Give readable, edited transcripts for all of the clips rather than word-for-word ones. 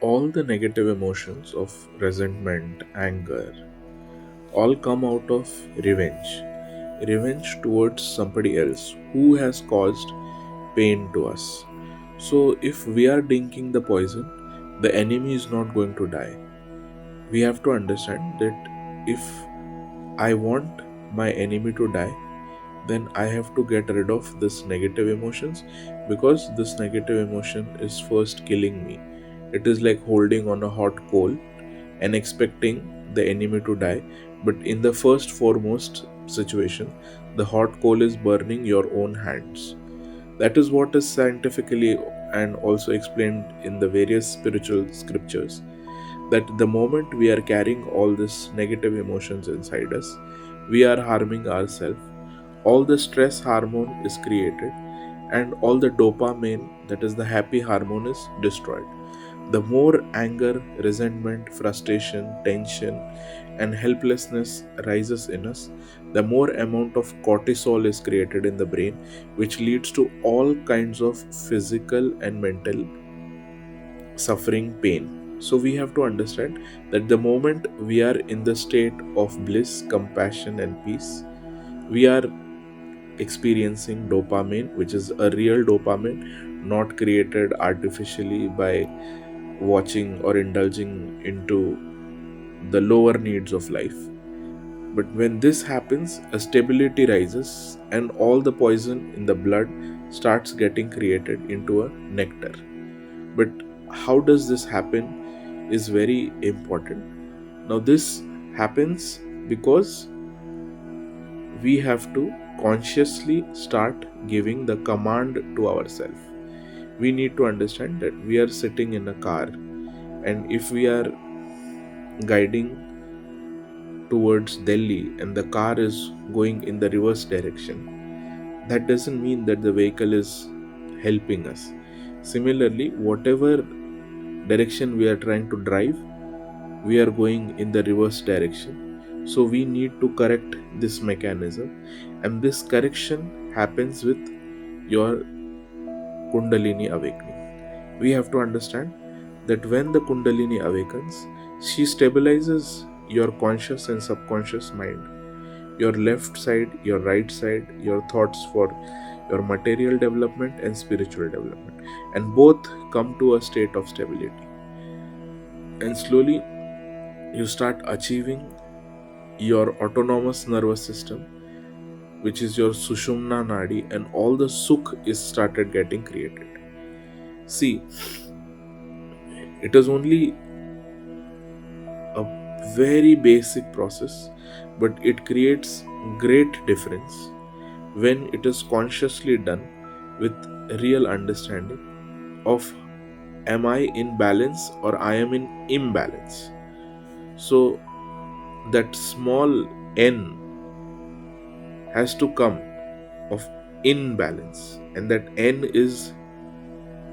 All the negative emotions of resentment, anger, all come out of revenge. Revenge towards somebody else who has caused pain to us. So, if we are drinking the poison, the enemy is not going to die. We have to understand that if I want my enemy to die, then I have to get rid of this negative emotions, because this negative emotion is first killing me. It is like holding on a hot coal and expecting the enemy to die. But in the first foremost situation, the hot coal is burning your own hands. That is what is scientifically and also explained in the various spiritual scriptures, that the moment we are carrying all this negative emotions inside us, we are harming ourselves. All the stress hormone is created, and all the dopamine, that is the happy hormone, is destroyed. The more anger, resentment, frustration, tension, and helplessness rises in us, the more amount of cortisol is created in the brain, which leads to all kinds of physical and mental suffering, pain. So we have to understand that the moment we are in the state of bliss, compassion, and peace, we are experiencing dopamine, which is a real dopamine, not created artificially by watching or indulging into the lower needs of life. But when this happens, a stability rises, and all the poison in the blood starts getting created into a nectar. But how does this happen is very important. Now, this happens because we have to consciously start giving the command to ourselves. We need to understand that we are sitting in a car, and if we are guiding towards Delhi and the car is going in the reverse direction, that doesn't mean that the vehicle is helping us. Similarly, whatever direction we are trying to drive, we are going in the reverse direction. So we need to correct this mechanism, and this correction happens with your Kundalini awakening. We have to understand that when the Kundalini awakens, she stabilizes your conscious and subconscious mind, your left side, your right side, your thoughts for your material development and spiritual development, and both come to a state of stability. And slowly you start achieving your autonomous nervous system, which is your Sushumna Nadi, and all the Sukh is started getting created. See, it is only a very basic process, but it creates great difference when it is consciously done with real understanding of, am I in balance or I am in imbalance. So that small n has to come of imbalance, and that n is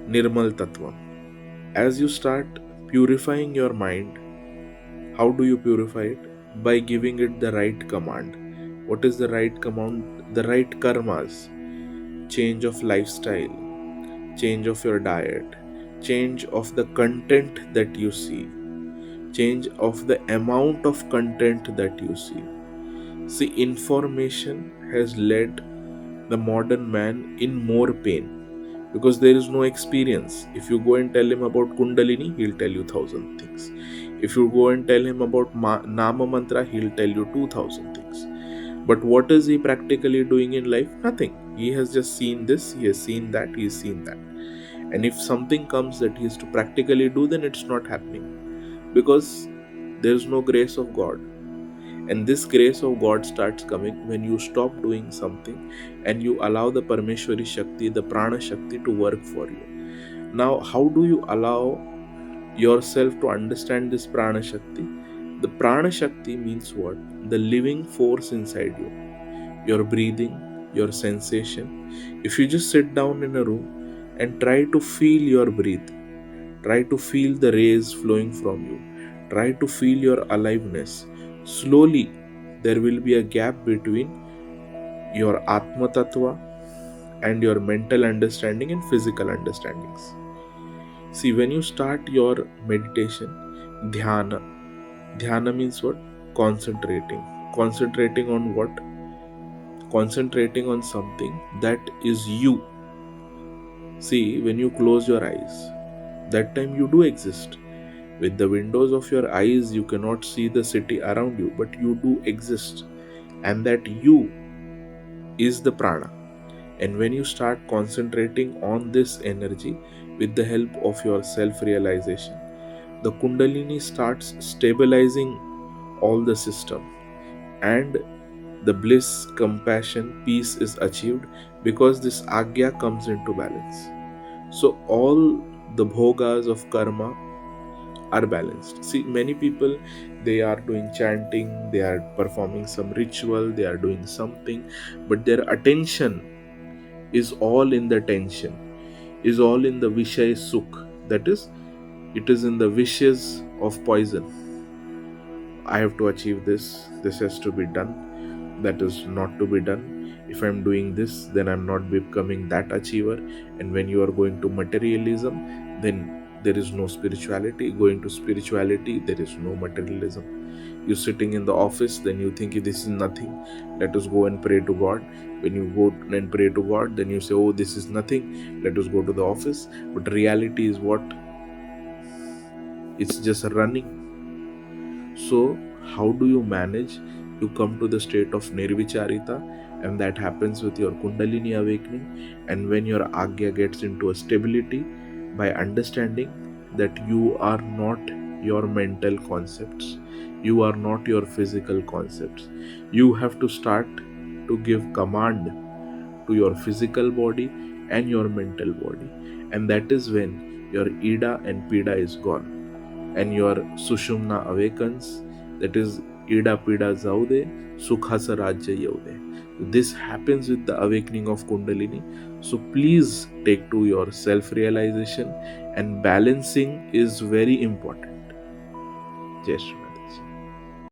Nirmal Tattva. As you start purifying your mind, how do you purify it? By giving it the right command. What is the right command? The right karmas. Change of lifestyle, change of your diet, change of the content that you see, change of the amount of content that you see. See, information has led the modern man in more pain because there is no experience. If you go and tell him about Kundalini, he'll tell you 1,000 things. If you go and tell him about Nama Mantra, he'll tell you 2,000 things. But what is he practically doing in life? Nothing. He has just seen this, he has seen that, he has seen that. And if something comes that he has to practically do, then it's not happening because there is no grace of God. And this grace of God starts coming when you stop doing something and you allow the Parmeshwari Shakti, the Prana Shakti, to work for you. Now, how do you allow yourself to understand this Prana Shakti? The Prana Shakti means what? The living force inside you. Your breathing, your sensation. If you just sit down in a room and try to feel your breath, try to feel the rays flowing from you, try to feel your aliveness, slowly there will be a gap between your Atma Tattva and your mental understanding and physical understandings. See, when you start your meditation, dhyana, dhyana means what? Concentrating. Concentrating on what? Concentrating on something that is you. See, when you close your eyes, that time you do exist. With the windows of your eyes, you cannot see the city around you, but you do exist. And that you is the prana. And when you start concentrating on this energy with the help of your self realization, the Kundalini starts stabilizing all the system, and the bliss, compassion, peace is achieved because this Agya comes into balance. So, all the bhogas of karma are balanced. See, many people, they are doing chanting, they are performing some ritual, they are doing something, but their attention is all in the tension, is all in the vishay sukh, that is, it is in the wishes of poison. I have to achieve this has to be done, that is not to be done. If I'm doing this, then I'm not becoming that achiever. And when you are going to materialism, then there is no spirituality. Going to spirituality, there is no materialism. You sitting in the office, then you think this is nothing, let us go and pray to God. When you go and pray to God, then you say, oh, this is nothing, let us go to the office. But reality is what? It's just running. So, how do you manage? You come to the state of nirvicharita, and that happens with your Kundalini awakening. And when your Agya gets into a stability, by understanding that you are not your mental concepts, you are not your physical concepts, you have to start to give command to your physical body and your mental body. And that is when your Ida and Pida is gone and your Sushumna awakens, that is Ida Pida Zaude, Sukhasa Rajya Yaude. This happens with the awakening of Kundalini. So please take to your self realization, and balancing is very important. Jai Shri.